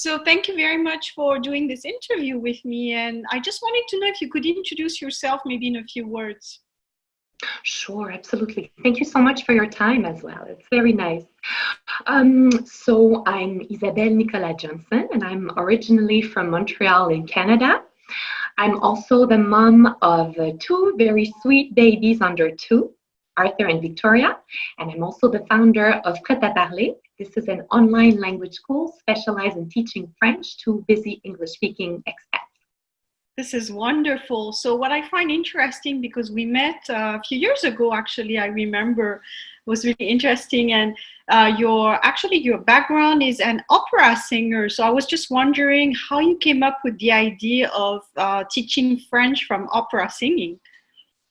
So thank you very much for doing this interview with me. And I just wanted to know if you could introduce yourself maybe in a few words. Sure, absolutely. Thank you so much for your time as well. It's very nice. So I'm Isabelle Nicolas-Johnson, and I'm originally from Montreal in Canada. I'm also the mom of two very sweet babies under 2, Arthur and Victoria, and I'm also the founder of Prêt-à-Parler. This is an online language school specialized in teaching French to busy English-speaking expats. This is wonderful. So what I find interesting, because we met a few years ago, actually, I remember, was really interesting. And your background is an opera singer. So I was just wondering how you came up with the idea of teaching French from opera singing.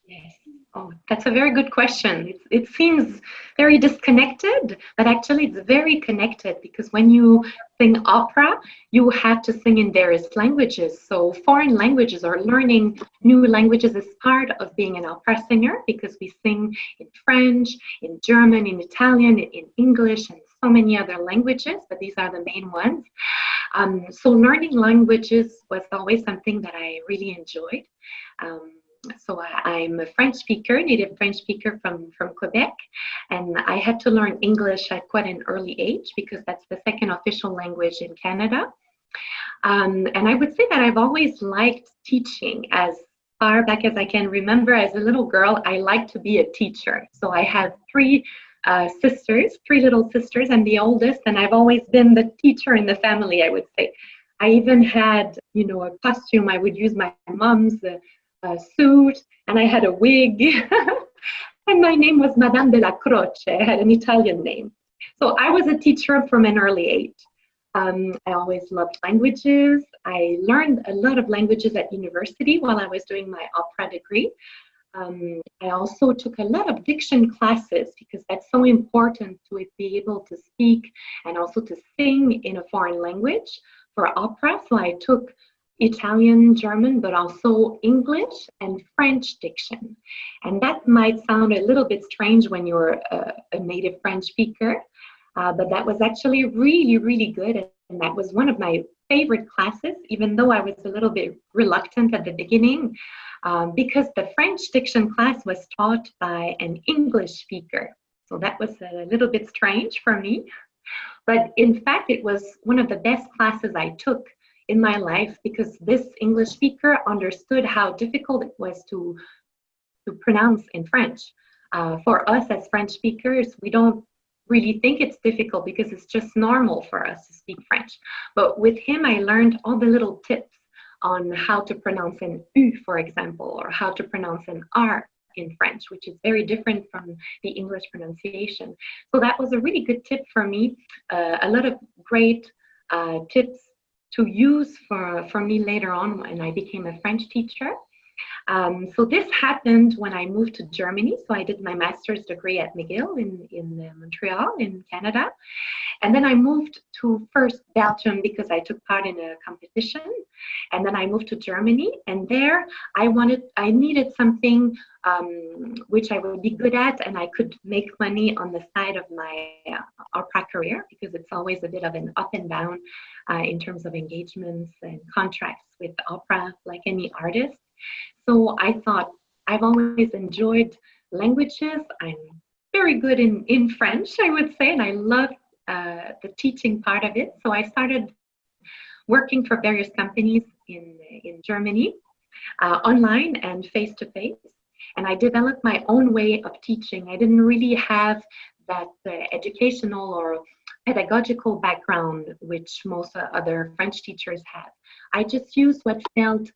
Yes. Oh, that's a very good question. It seems very disconnected, but actually it's very connected because when you sing opera, you have to sing in various languages. So foreign languages or learning new languages is part of being an opera singer because we sing in French, in German, in Italian, in English, and so many other languages, but these are the main ones. So learning languages was always something that I really enjoyed. So I'm a French speaker, native French speaker from Quebec, and I had to learn English at quite an early age because that's the second official language in Canada. And I would say that I've always liked teaching. As far back as I can remember, as a little girl, I liked to be a teacher. So I have three little sisters. I'm the oldest, and I've always been the teacher in the family, I would say. I even had, a costume. I would use my mom's suit, and I had a wig, and my name was Madame de la Croce. I had an Italian name. So I was a teacher from an early age. I always loved languages. I learned a lot of languages at university while I was doing my opera degree. I also took a lot of diction classes because that's so important to be able to speak and also to sing in a foreign language for opera. So I took Italian, German, but also English and French diction. And that might sound a little bit strange when you're a native French speaker, but that was actually really, really good. And that was one of my favorite classes, even though I was a little bit reluctant at the beginning, because the French diction class was taught by an English speaker. So that was a little bit strange for me. But in fact, it was one of the best classes I took in my life because this English speaker understood how difficult it was to pronounce in French. For us as French speakers, we don't really think it's difficult because it's just normal for us to speak French. But with him, I learned all the little tips on how to pronounce an U, for example, or how to pronounce an R in French, which is very different from the English pronunciation. So that was a really good tip for me. A lot of great tips to use for me later on when I became a French teacher. So this happened when I moved to Germany. So I did my master's degree at McGill in Montreal in Canada. And then I moved to first Belgium because I took part in a competition. And then I moved to Germany. And there I needed something which I would be good at and I could make money on the side of my opera career because it's always a bit of an up and down in terms of engagements and contracts with opera like any artist. So I thought I've always enjoyed languages. I'm very good in French, I would say, and I love the teaching part of it. So I started working for various companies in Germany, online and face-to-face. And I developed my own way of teaching. I didn't really have that educational or pedagogical background, which most other French teachers have. I just used what felt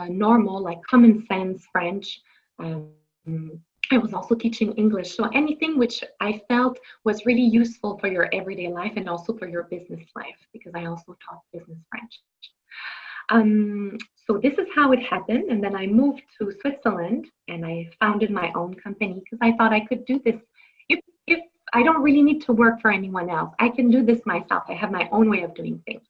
normal, like common sense French. I was also teaching English. So anything which I felt was really useful for your everyday life and also for your business life, because I also taught business French. So this is how it happened. And then I moved to Switzerland and I founded my own company because I thought I could do this. If I don't really need to work for anyone else, I can do this myself. I have my own way of doing things.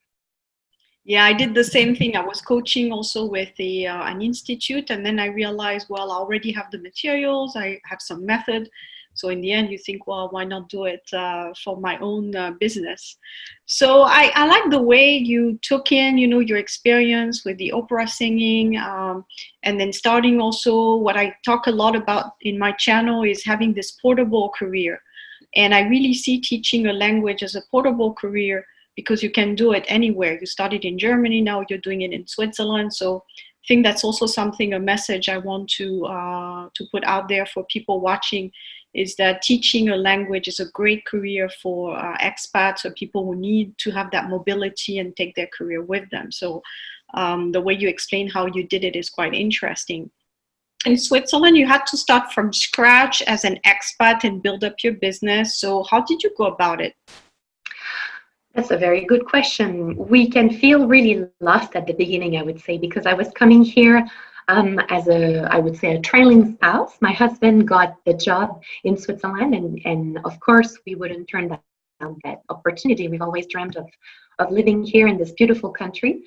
Yeah, I did the same thing. I was coaching also with an institute, and then I realized, well, I already have the materials, I have some method, So in the end, you think, well, why not do it for my own business? So I like the way you took in, your experience with the opera singing, and then starting also what I talk a lot about in my channel is having this portable career. And I really see teaching a language as a portable career because you can do it anywhere. You started in Germany, now you're doing it in Switzerland. So I think that's also something, a message I want to put out there for people watching, is that teaching a language is a great career for expats or people who need to have that mobility and take their career with them. So the way you explain how you did it is quite interesting. In Switzerland, you had to start from scratch as an expat and build up your business. So how did you go about it? That's a very good question. We can feel really lost at the beginning, I would say, because I was coming here as I would say, a trailing spouse. My husband got the job in Switzerland, and of course, we wouldn't turn down that opportunity. We've always dreamt of living here in this beautiful country.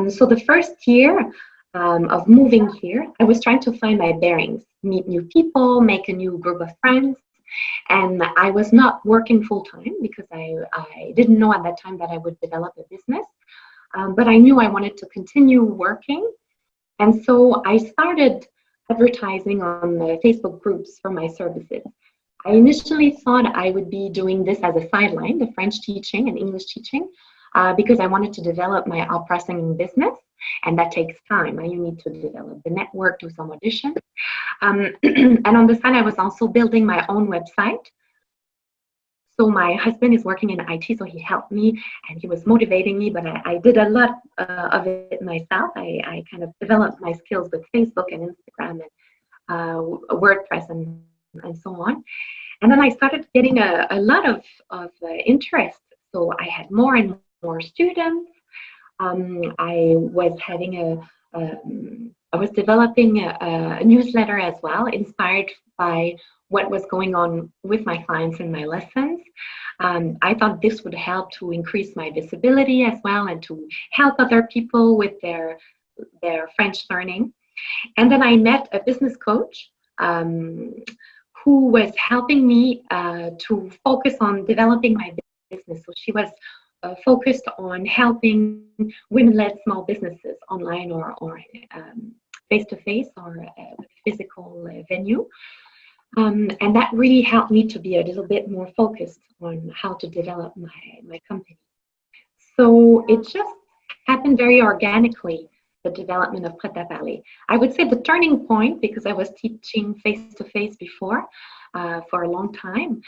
So the first year of moving here, I was trying to find my bearings, meet new people, make a new group of friends. And I was not working full-time because I didn't know at that time that I would develop a business. But I knew I wanted to continue working. And so I started advertising on the Facebook groups for my services. I initially thought I would be doing this as a sideline, the French teaching and English teaching, because I wanted to develop my opera singing business. And that takes time. You need to develop the network, do some auditions. And on the side, I was also building my own website. So my husband is working in IT, so he helped me and he was motivating me, but I did a lot of it myself. I kind of developed my skills with Facebook and Instagram and WordPress and so on. And then I started getting a lot of interest. So I had more and more students. I was developing a newsletter as well, inspired by what was going on with my clients in my lessons. I thought this would help to increase my visibility as well and to help other people with their French learning. And then I met a business coach who was helping me to focus on developing my business. So she was focused on helping women-led small businesses online or face-to-face or physical venue. And that really helped me to be a little bit more focused on how to develop my company. So it just happened very organically, the development of Prêt-à-Parler. I would say the turning point, because I was teaching face-to-face before for a long time,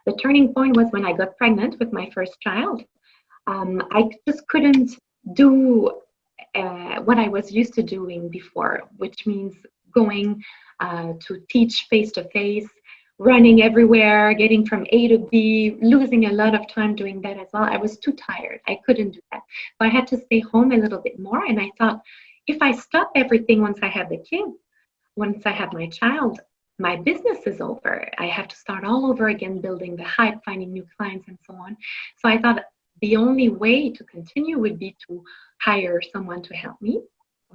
the turning point was when I got pregnant with my first child. I just couldn't do what I was used to doing before, which means going to teach face-to-face, running everywhere, getting from A to B, losing a lot of time doing that as well. I was too tired. I couldn't do that. So I had to stay home a little bit more. And I thought, if I stop everything once I have the kid, once I have my child, my business is over. I have to start all over again, building the hype, finding new clients and so on. So I thought the only way to continue would be to hire someone to help me,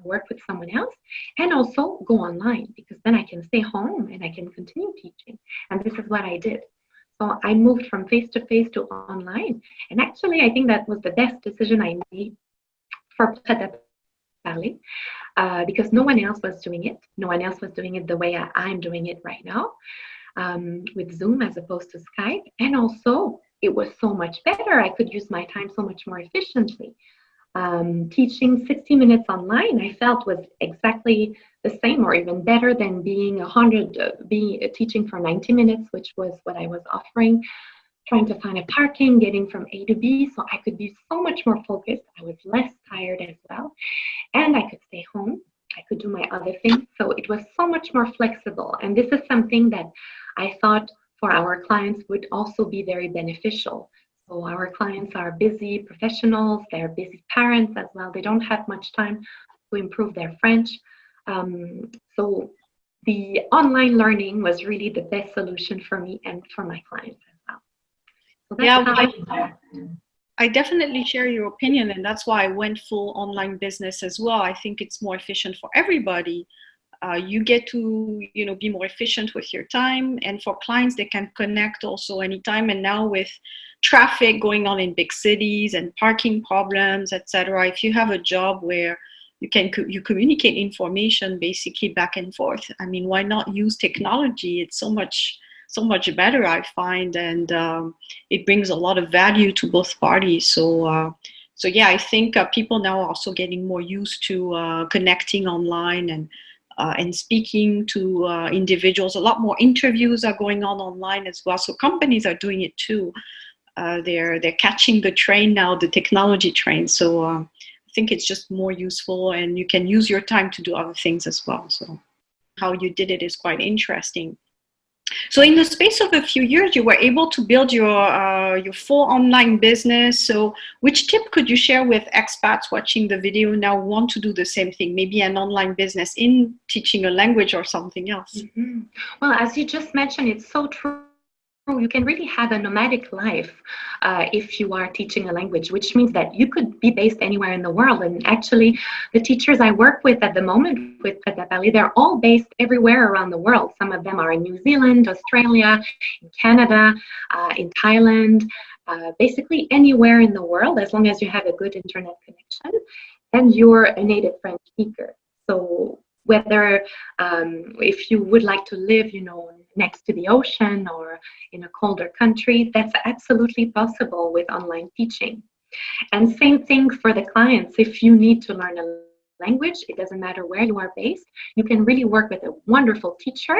work with someone else, and also go online, because then I can stay home and I can continue teaching. And this is what I did. So I moved from face-to-face to online. And actually, I think that was the best decision I made for Prêt-à-Parler, because no one else was doing it. No one else was doing it the way I'm doing it right now, with Zoom as opposed to Skype. And also, it was so much better. I could use my time so much more efficiently. Teaching 60 minutes online, I felt was exactly the same or even better than being teaching for 90 minutes, which was what I was offering, trying to find a parking, getting from A to B. So I could be so much more focused. I was less tired as well. And I could stay home. I could do my other things. So it was so much more flexible. And this is something that I thought for our clients would also be very beneficial. So our clients are busy professionals, they're busy parents as well. They don't have much time to improve their French. So the online learning was really the best solution for me and for my clients as well. So that's I definitely share your opinion, and that's why I went full online business as well. I think it's more efficient for everybody. You get to, be more efficient with your time. And for clients, they can connect also anytime. And now with traffic going on in big cities and parking problems, etc., if you have a job where you communicate information basically back and forth, I mean, why not use technology? It's so much better, I find, and it brings a lot of value to both parties. So yeah, I think people now are also getting more used to connecting online and speaking to individuals. A lot more interviews are going on online as well. So companies are doing it too. They're catching the train now, the technology train. So I think it's just more useful, and you can use your time to do other things as well. So how you did it is quite interesting. So in the space of a few years, you were able to build your full online business. So which tip could you share with expats watching the video now who want to do the same thing, maybe an online business in teaching a language or something else? Mm-hmm. Well, as you just mentioned, it's so true. You can really have a nomadic life if you are teaching a language, which means that you could be based anywhere in the world. And actually, the teachers I work with at the moment with Prêt-à-Parler, they're all based everywhere around the world. Some of them are in New Zealand, Australia, in Canada, in Thailand, basically anywhere in the world, as long as you have a good internet connection and you're a native French speaker. So whether if you would like to live, next to the ocean or in a colder country, that's absolutely possible with online teaching. And same thing for the clients. If you need to learn a language, it doesn't matter where you are based. You can really work with a wonderful teacher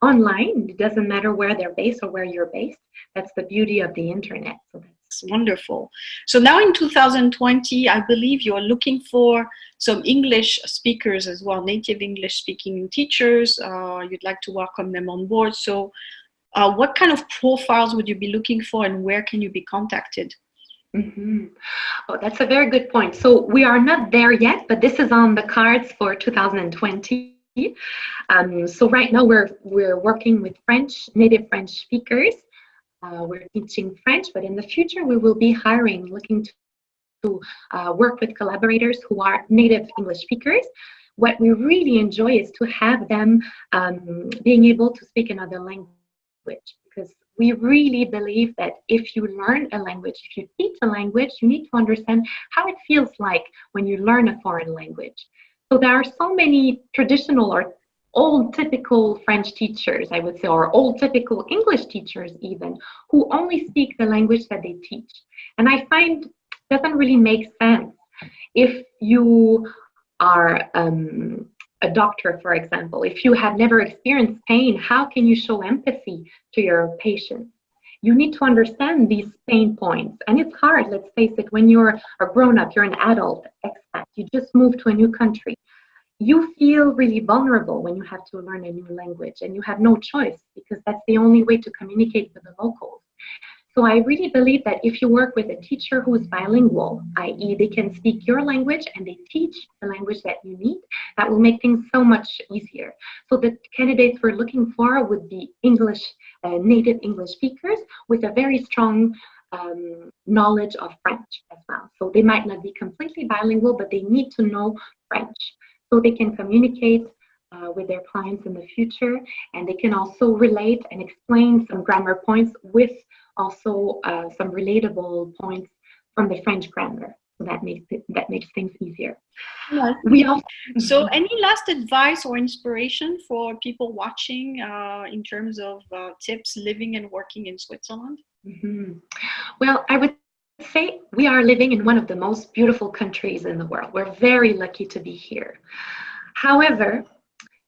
online. It doesn't matter where they're based or where you're based. That's the beauty of the internet. So that's wonderful. So now in 2020, I believe you're looking for some English speakers as well, native English speaking teachers. You'd like to welcome them on board. So what kind of profiles would you be looking for, and where can you be contacted? Mm-hmm. Oh, that's a very good point. So we are not there yet, but this is on the cards for 2020. So right now we're working with native French speakers. We're teaching French, but in the future we will be looking to work with collaborators who are native English speakers. What we really enjoy is to have them being able to speak another language, because we really believe that if you learn a language, if you teach a language, you need to understand how it feels like when you learn a foreign language. So there are so many traditional or old typical French teachers, I would say, or old typical English teachers even, who only speak the language that they teach. And I find it doesn't really make sense. If you are a doctor, for example, if you have never experienced pain, how can you show empathy to your patients? You need to understand these pain points. And it's hard, let's face it, when you're a grown-up, you're an adult expat, you just moved to a new country. You feel really vulnerable when you have to learn a new language, and you have no choice because that's the only way to communicate with the locals. So I really believe that if you work with a teacher who is bilingual, i.e. they can speak your language and they teach the language that you need, that will make things so much easier. So the candidates we're looking for would be native English speakers with a very strong knowledge of French as well. So they might not be completely bilingual, but they need to know French so they can communicate with their clients in the future, and they can also relate and explain some grammar points with also some relatable points from the French grammar. So that makes things easier. Yeah. So any last advice or inspiration for people watching in terms of tips living and working in Switzerland? Mm-hmm. Well, I would say we are living in one of the most beautiful countries in the world. We're very lucky to be here. However,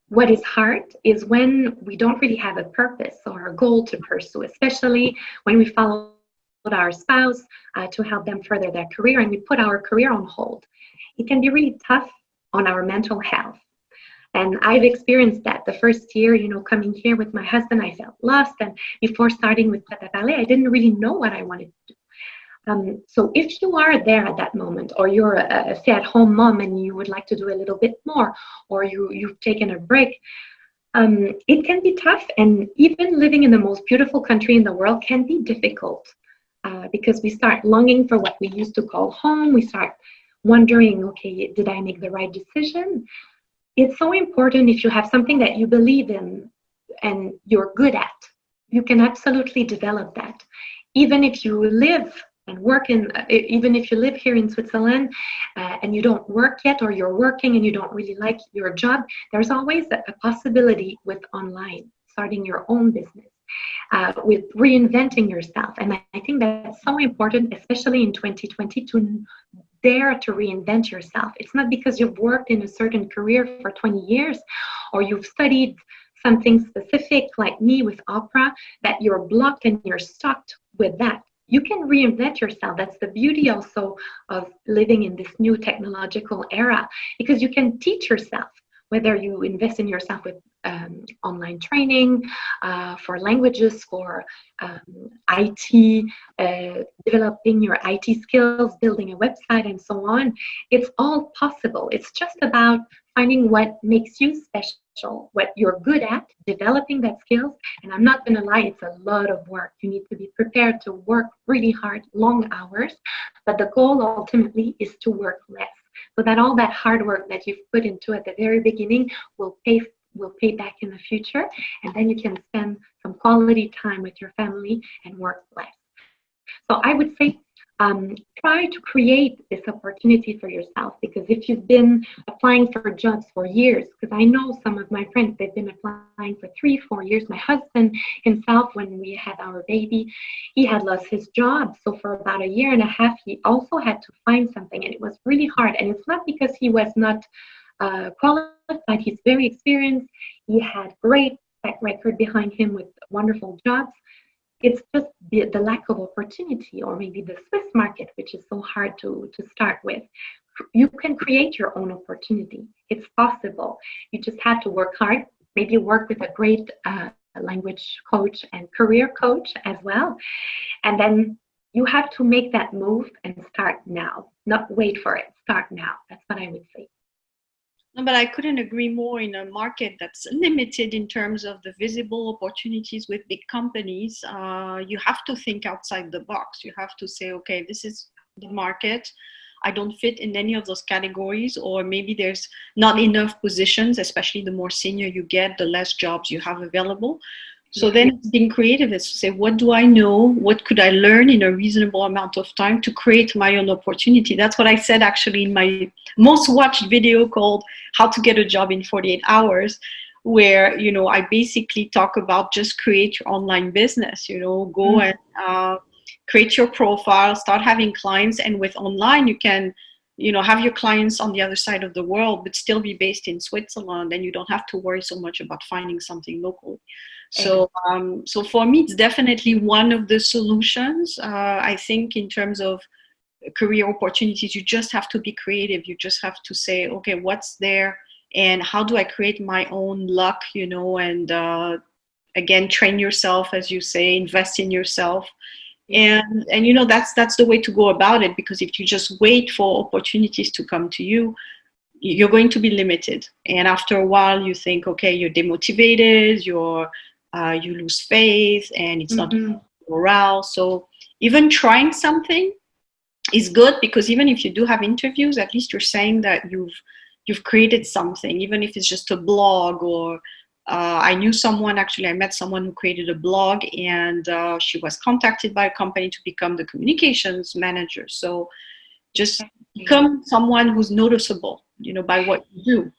what is hard is when we don't really have a purpose or a goal to pursue, especially when we follow our spouse to help them further their career and we put our career on hold. It can be really tough on our mental health. And I've experienced that the first year, coming here with my husband, I felt lost. And before starting with Prêt-à-Parler, I didn't really know what I wanted to do. So if you are there at that moment, or you're a stay-at-home mom and you would like to do a little bit more, or you've taken a break, it can be tough. And even living in the most beautiful country in the world can be difficult because we start longing for what we used to call home. We start wondering, okay, did I make the right decision? it's so important. If you have something that you believe in and you're good at, you can absolutely develop that. Even if you live and work even if you live here in Switzerland and you don't work yet, or you're working and you don't really like your job, there's always a possibility with online, starting your own business, with reinventing yourself. And I think that's so important, especially in 2020, to dare to reinvent yourself. It's not because you've worked in a certain career for 20 years or you've studied something specific like me with opera that you're blocked and you're stuck with that. You can reinvent yourself. That's the beauty also of living in this new technological era, because you can teach yourself, whether you invest in yourself with online training for languages, for IT, developing your IT skills, building a website, and so on. It's all possible. It's just about finding what makes you special, what you're good at, developing that skills. And I'm not going to lie, it's a lot of work. You need to be prepared to work really hard, long hours. But the goal ultimately is to work less, so that all that hard work that you've put into at the very beginning will pay back in the future, and then you can spend some quality time with your family and work less. So I would say try to create this opportunity for yourself, because if you've been applying for jobs for years, because I know some of my friends, they've been applying for 3-4 years. My husband himself, when we had our baby, he had lost his job. So for about 1.5 years, he also had to find something, and it was really hard. And it's not because he was not qualified. He's very experienced. He had great track record behind him with wonderful jobs. It's just the lack of opportunity, or maybe the Swiss market, which is so hard to start with. You can create your own opportunity. It's possible. You just have to work hard, maybe work with a great language coach and career coach as well. And then you have to make that move and start now, not wait for it. Start now. That's what I would say. No, but I couldn't agree more. In a market that's limited in terms of the visible opportunities with big companies, you have to think outside the box. You have to say, okay, this is the market. I don't fit in any of those categories, or maybe there's not enough positions, especially the more senior you get, the less jobs you have available. So then being creative is to say, what do I know? What could I learn in a reasonable amount of time to create my own opportunity? That's what I said actually in my most watched video called How to Get a Job in 48 Hours, where, I basically talk about just create your online business, go and create your profile, start having clients. And with online, you can, have your clients on the other side of the world, but still be based in Switzerland. And you don't have to worry so much about finding something locally. So for me, it's definitely one of the solutions. I think in terms of career opportunities, you just have to be creative. You just have to say, okay, what's there and how do I create my own luck, and again, train yourself, as you say, invest in yourself. And that's the way to go about it, because if you just wait for opportunities to come to you, you're going to be limited. And after a while, you think, okay, you're demotivated, you lose faith, and it's not morale. So even trying something is good, because even if you do have interviews, at least you're saying that you've created something, even if it's just a blog. Or I met someone who created a blog, and she was contacted by a company to become the communications manager. So just become someone who's noticeable, by what you do.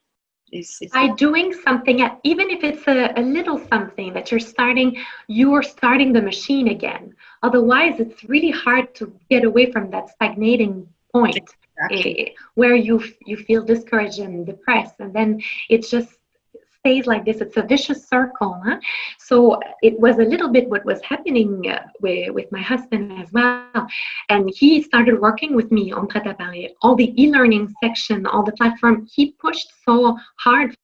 By doing something, even if it's a little something that you're starting the machine again. Otherwise, it's really hard to get away from that stagnating point. Exactly. Where you feel discouraged and depressed, and then it just stays like this. It's a vicious circle. So it was a little bit what was happening with my husband as well. And he started working with me on Prêt-à-Parler, all the e-learning section, all the platform. He pushed so hard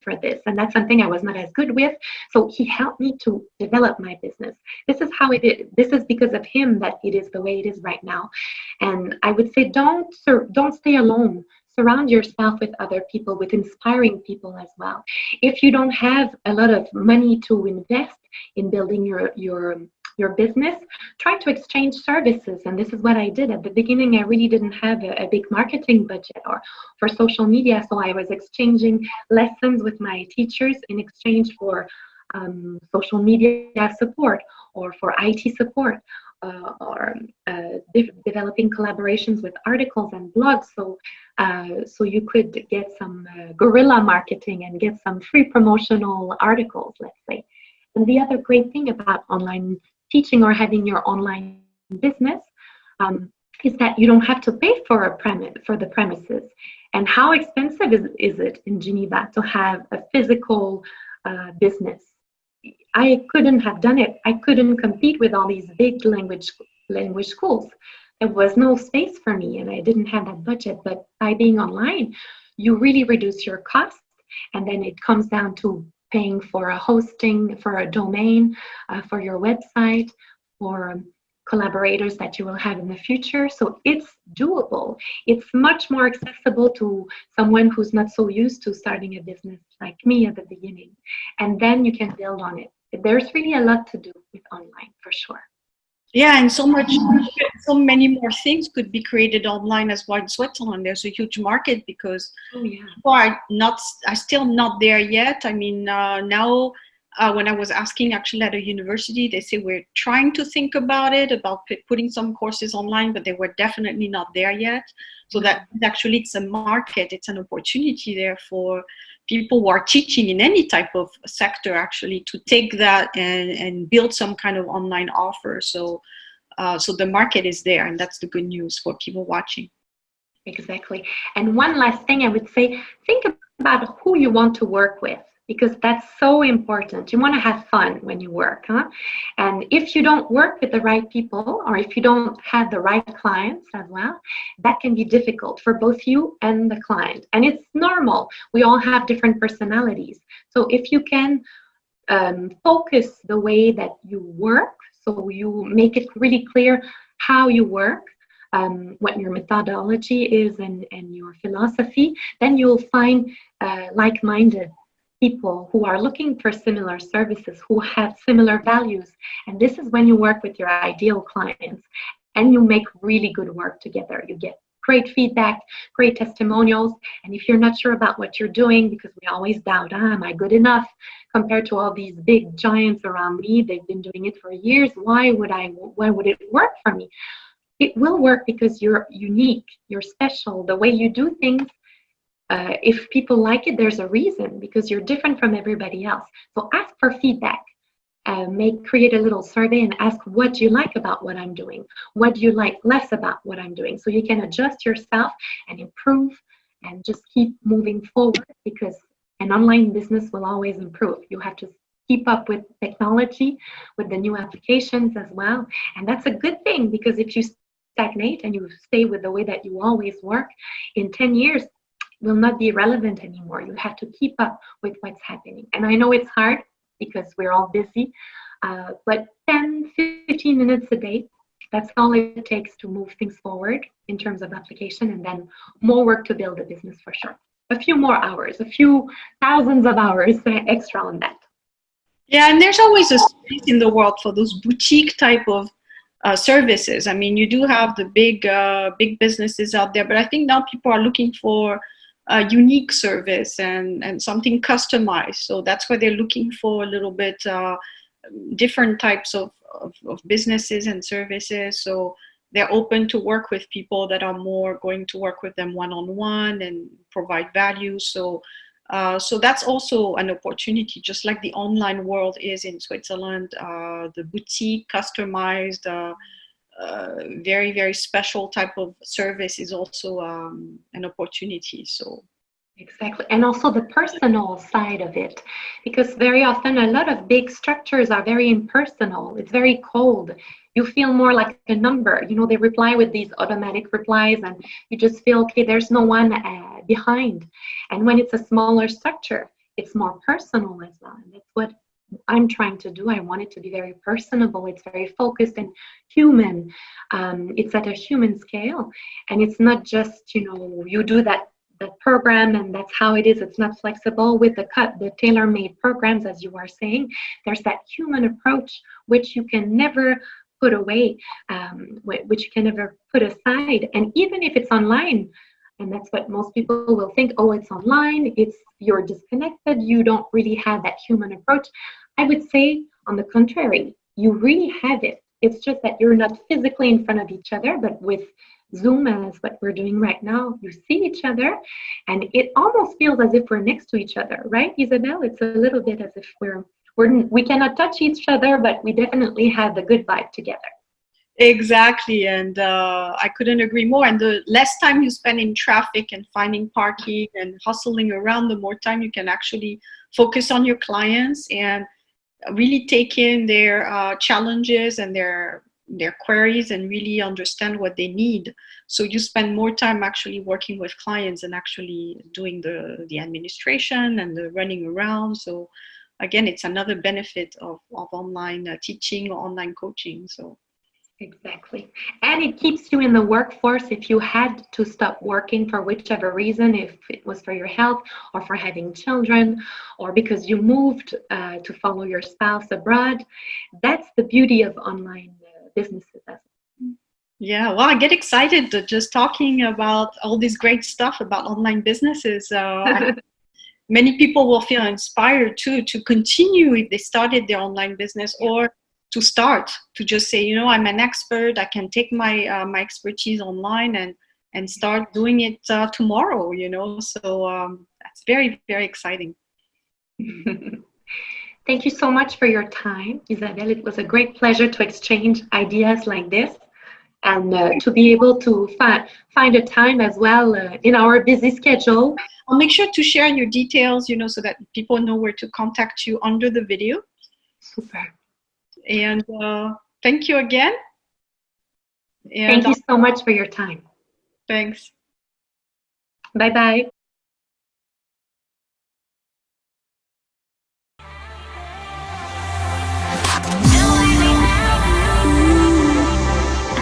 for this, and that's something I was not as good with. So he helped me to develop my business. This is how it is. This is because of him that it is the way it is right now. And I would say don't stay alone. Surround yourself with other people, with inspiring people as well. If you don't have a lot of money to invest in building your your business, try to exchange services. And this is what I did. At the beginning, I really didn't have a big marketing budget or for social media. So I was exchanging lessons with my teachers in exchange for social media support or for IT support. Developing collaborations with articles and blogs, so you could get some guerrilla marketing and get some free promotional articles, let's say. And the other great thing about online teaching or having your online business is that you don't have to pay for the premises. And how expensive is it in Geneva to have a physical business? I couldn't have done it. I couldn't compete with all these big language schools. There was no space for me, and I didn't have that budget. But by being online, you really reduce your costs, and then it comes down to paying for a hosting, for a domain, for your website, for collaborators that you will have in the future. So it's doable. It's much more accessible to someone who's not so used to starting a business like me at the beginning. And then you can build on it. There's really a lot to do with online, for sure. Yeah, and so many more things could be created online as well in Switzerland. There's a huge market because people are still not there yet. I mean, now when I was asking actually at a university, they say we're trying to think about it, about putting some courses online, but they were definitely not there yet. So that actually it's a market, it's an opportunity there for people who are teaching in any type of sector actually to take that and build some kind of online offer. So the market is there, and that's the good news for people watching. Exactly. And one last thing I would say, think about who you want to work with, because that's so important. You want to have fun when you work, huh? And if you don't work with the right people, or if you don't have the right clients as well, that can be difficult for both you and the client. And it's normal. We all have different personalities. So if you can focus the way that you work, so you make it really clear how you work, what your methodology is and your philosophy, then you'll find like-minded people who are looking for similar services, who have similar values. And this is when you work with your ideal clients and you make really good work together. You get great feedback, great testimonials. And if you're not sure about what you're doing, because we always doubt, am I good enough compared to all these big giants around me? They've been doing it for years. Why would it work for me? It will work because you're unique, you're special. The way you do things, if people like it, there's a reason, because you're different from everybody else. So ask for feedback. Create a little survey and ask what do you like about what I'm doing? What do you like less about what I'm doing? So you can adjust yourself and improve and just keep moving forward, because an online business will always improve. You have to keep up with technology, with the new applications as well. And that's a good thing, because if you stagnate and you stay with the way that you always work, in 10 years, will not be relevant anymore. You have to keep up with what's happening. And I know it's hard because we're all busy, but 10, 15 minutes a day, that's all it takes to move things forward in terms of application, and then more work to build a business for sure. A few more hours, a few thousands of hours extra on that. Yeah, and there's always a space in the world for those boutique type of services. I mean, you do have the big businesses out there, but I think now people are looking for a unique service and something customized. So that's why they're looking for a little bit different types of businesses and services. So they're open to work with people that are more going to work with them one-on-one and provide value. So that's also an opportunity, just like the online world is in Switzerland. The boutique, customized, very, very special type of service is also an opportunity. So exactly. And also the personal side of it, because very often a lot of big structures are very impersonal. It's very cold. You feel more like a number. You know, they reply with these automatic replies and you just feel, okay, there's no one behind. And when it's a smaller structure, it's more personal as well. And that's what I'm trying to do. I want it to be very personable. It's very focused and human. It's at a human scale. And it's not just, you know, you do that the program and that's how it is. It's not flexible. With the tailor-made programs, as you are saying, there's that human approach which you can never put away, which you can never put aside. And even if it's online, and that's what most people will think, oh, it's online, you're disconnected, you don't really have that human approach. I would say, on the contrary, you really have it. It's just that you're not physically in front of each other, but with Zoom, as what we're doing right now, you see each other, and it almost feels as if we're next to each other, right, Isabelle? It's a little bit as if we cannot touch each other, but we definitely have the good vibe together. Exactly, and I couldn't agree more. And the less time you spend in traffic and finding parking and hustling around, the more time you can actually focus on your clients and really take in their challenges and their queries and really understand what they need. So you spend more time actually working with clients and actually doing the administration and the running around. So again, it's another benefit of online teaching or online coaching. So. Exactly. And it keeps you in the workforce if you had to stop working for whichever reason, if it was for your health or for having children or because you moved to follow your spouse abroad. That's the beauty of online businesses. Yeah, well, I get excited just talking about all this great stuff about online businesses. Many people will feel inspired too to continue if they started their online business, or to start, to just say, I'm an expert, I can take my my expertise online and start doing it tomorrow, so that's very, very exciting. Thank you so much for your time, Isabelle. It was a great pleasure to exchange ideas like this and to be able to find a time as well in our busy schedule. I'll make sure to share your details, so that people know where to contact you under the video. Super. And thank you again. And thank you so much for your time. Thanks. Bye-bye.